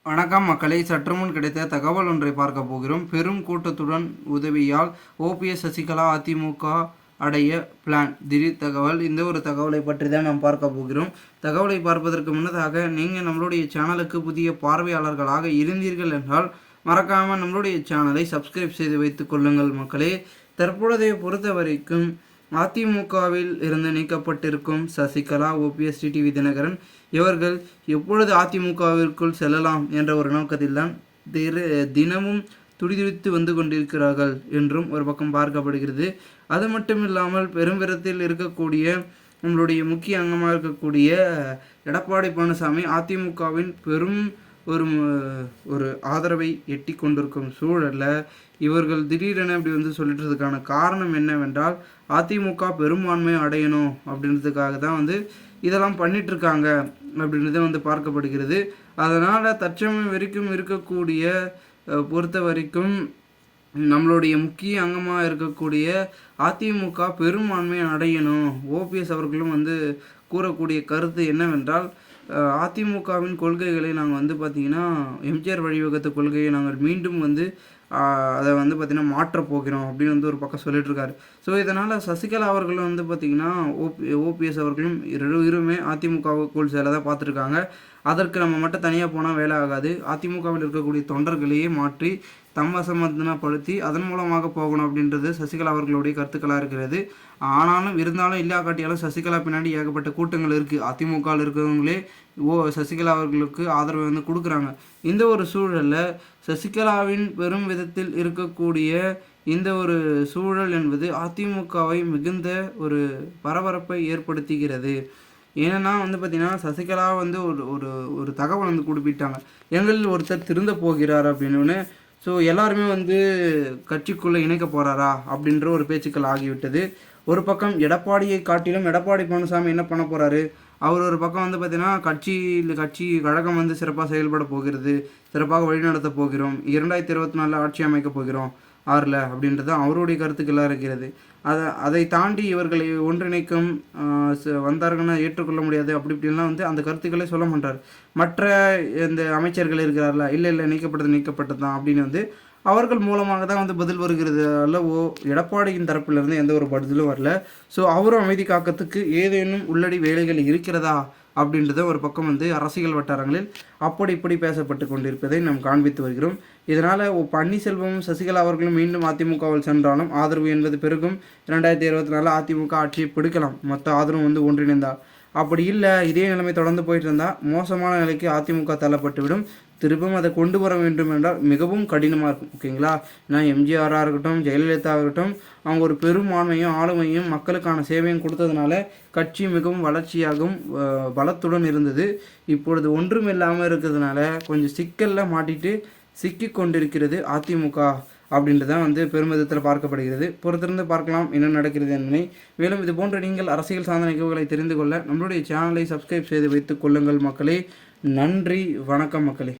வணக்கம் மக்களை, சற்றுமுன் கிடைத்த தகவல் ஒன்றை பார்க்க போகிறோம். பெரும் கூட்டத்துடன் உதவியால் ஓபிஎஸ் சசிகலா அதிமுக அடைய பிளான். திடீர் தகவல். இந்த ஒரு தகவலை பற்றி தான் நாம் பார்க்க போகிறோம். தகவலை பார்ப்பதற்கு முன்னதாக நீங்கள் நம்மளுடைய சேனலுக்கு புதிய பார்வையாளர்களாக இருந்தீர்கள் என்றால் மறக்காமல் நம்மளுடைய சேனலை சப்ஸ்கிரைப் செய்து வைத்துக் கொள்ளுங்கள் மக்களே. தற்பொழுதைய பொறுத்த வரைக்கும் அதிமுகவில் இருந்து நீக்கப்பட்டிருக்கும் சசிகலா, ஓபிஎஸ், டிடிவி தினகரன் இவர்கள் எப்பொழுது அதிமுகவிற்குள் செல்லலாம் என்ற ஒரு நோக்கத்தில் தான் தினமும் துடிதுடித்து வந்து கொண்டிருக்கிறார்கள் என்றும் ஒரு பக்கம் பார்க்கப்படுகிறது. அது மட்டும் இல்லாமல் பெரும்பிரத்தில் இருக்கக்கூடிய நம்மளுடைய முக்கிய அங்கமாக இருக்கக்கூடிய எடப்பாடி பழனிசாமி அதிமுகவின் பெரும் ஒரு ஆதரவை எட்டி கொண்டிருக்கும் சூழலில் இவர்கள் திடீரென இப்படி வந்து சொல்லிட்டுறதுக்கான காரணம் என்னவென்றால் அதிமுக பெரும்பான்மை அடையணும் அப்படின்றதுக்காக தான் வந்து இதெல்லாம் பண்ணிகிட்ருக்காங்க அப்படின்றத வந்து பார்க்கப்படுகிறது. அதனால் தற்சமயம் வரைக்கும் இருக்கக்கூடிய பொறுத்த வரைக்கும் நம்மளுடைய முக்கிய அங்கமாக இருக்கக்கூடிய அதிமுக பெரும்பான்மை அடையணும். ஓபிஎஸ் அவர்களும் வந்து கூறக்கூடிய கருத்து என்னவென்றால் அதிமுகவின் கொள்கைகளை நாங்கள் வந்து பார்த்திங்கன்னா எம்ஜிஆர் வழிவகுத்த கொள்கையை நாங்கள் மீண்டும் வந்து அதை வந்து பார்த்திங்கன்னா மாற்றப் போகிறோம் அப்படின்னு வந்து ஒரு பக்கம் சொல்லிட்டுருக்காரு. ஸோ இதனால் சசிகலா அவர்களும் வந்து பார்த்திங்கன்னா ஓபிஎஸ் அவர்களும் இருமே அதிமுகவுக்குள் செல்ல தான் பார்த்துருக்காங்க. அதற்கு நம்ம மட்டும் தனியாக போனால் வேலை ஆகாது. அதிமுகவில் இருக்கக்கூடிய தொண்டர்களையே மாற்றி தம்மசமதனப்படுத்தி அதன் மூலமாக போகணும் அப்படின்றது சசிகலா அவர்களுடைய கருத்துக்களாக இருக்கிறது. ஆனாலும் இருந்தாலும் இல்லா காட்டியாலும் சசிகலா பின்னாடி ஏகப்பட்ட கூட்டங்கள் இருக்குது. அதிமுகவில் இருக்கிறவங்களே சசிகலா அவர்களுக்கு ஆதரவு வந்து கொடுக்குறாங்க. இந்த ஒரு சூழலில் சசிகலாவின் பெரும் விதத்தில் இருக்கக்கூடிய இந்த ஒரு சூழல் என்பது அதிமுகவை மிகுந்த ஒரு பரபரப்பை ஏற்படுத்துகிறது. ஏன்னா வந்து பார்த்திங்கன்னா சசிகலா வந்து ஒரு தகவல் வந்து குறிப்பிட்டாங்க, எங்களில் ஒருத்தர் திருந்த போகிறார் அப்படின்னு. ஸோ எல்லாருமே வந்து கட்சிக்குள்ளே இணைக்க போகிறாரா அப்படின்ற ஒரு பேச்சுக்கள் ஆகிவிட்டது. ஒரு பக்கம் எடப்பாடியை காட்டிலும் எடப்பாடி பழனிசாமி என்ன பண்ண போகிறாரு, அவர் ஒரு பக்கம் வந்து பார்த்திங்கன்னா கட்சி கழகம் வந்து சிறப்பாக செயல்பட போகிறது, சிறப்பாக வழிநடத்த போகிறோம், 2024 ஆட்சி அமைக்கப் போகிறோம் 6 அப்படின்றது அவருடைய கருத்துக்களாக இருக்கிறது. அதை தாண்டி இவர்களை ஒன்றிணைக்கும் வந்தார்கள்னா ஏற்றுக்கொள்ள முடியாது அப்படி இப்படின்லாம் வந்து அந்த கருத்துக்களே சொல்ல மாட்டார். மற்ற இந்த அமைச்சர்கள் இருக்கிறார்களா, இல்லை நீக்கப்பட்டது தான் அப்படின்னு வந்து அவர்கள் மூலமாக தான் வந்து பதில் வருகிறது. அல்லவோ எடப்பாடியின் தரப்பிலிருந்து எந்த ஒரு பதிலும் வரல. ஸோ அவரும் அமைதி காக்கத்துக்கு ஏதேனும் உள்ளடி வேலைகள் இருக்கிறதா அப்படின்றத ஒரு பக்கம் வந்து அரசியல் வட்டாரங்களில் அப்படி இப்படி பேசப்பட்டு கொண்டிருப்பதை நாம் காண்பித்து வருகிறோம். இதனால் பன்னீர்செல்வமும் சசிகலா அவர்களும் மீண்டும் அதிமுகவில் சென்றாலும் ஆதரவு என்பது பெருகும். 2024 அதிமுக ஆட்சியை பிடிக்கலாம், மொத்த ஆதரவு வந்து ஒன்றிணைந்தால். அப்படி இல்லை, இதே நிலைமை தொடர்ந்து போயிட்டு இருந்தால் மோசமான நிலைக்கு அதிமுக தள்ளப்பட்டுவிடும். திரும்பவும் அதை கொண்டு வர வேண்டும் என்றால் மிகவும் கடினமாக இருக்கும். ஓகேங்களா? ஏன்னா எம்ஜிஆராக இருக்கட்டும், ஜெயலலிதா இருக்கட்டும், அவங்க ஒரு பெரும்பான்மையும் ஆளுமையும் மக்களுக்கான சேவையும் கொடுத்ததுனால கட்சி மிகவும் வளர்ச்சியாகவும் பலத்துடன் இருந்தது. இப்பொழுது ஒன்றும் இல்லாமல் இருக்கிறதுனால கொஞ்சம் சிக்கலில் மாட்டிட்டு சிக்கி கொண்டிருக்கிறது அதிமுக அப்படின்றதான் வந்து பெருமிதத்தில் பார்க்கப்படுகிறது. பொறுத்திருந்து பார்க்கலாம் என்ன நடக்கிறது என்பதை. மேலும் இது போன்ற நீங்கள் அரசியல் சார்ந்த நிகழ்வுகளை தெரிந்து கொள்ள நம்மளுடைய சேனலை சப்ஸ்கிரைப் செய்து வைத்துக் கொள்ளுங்கள் மக்களே. நன்றி, வணக்கம் மக்களே.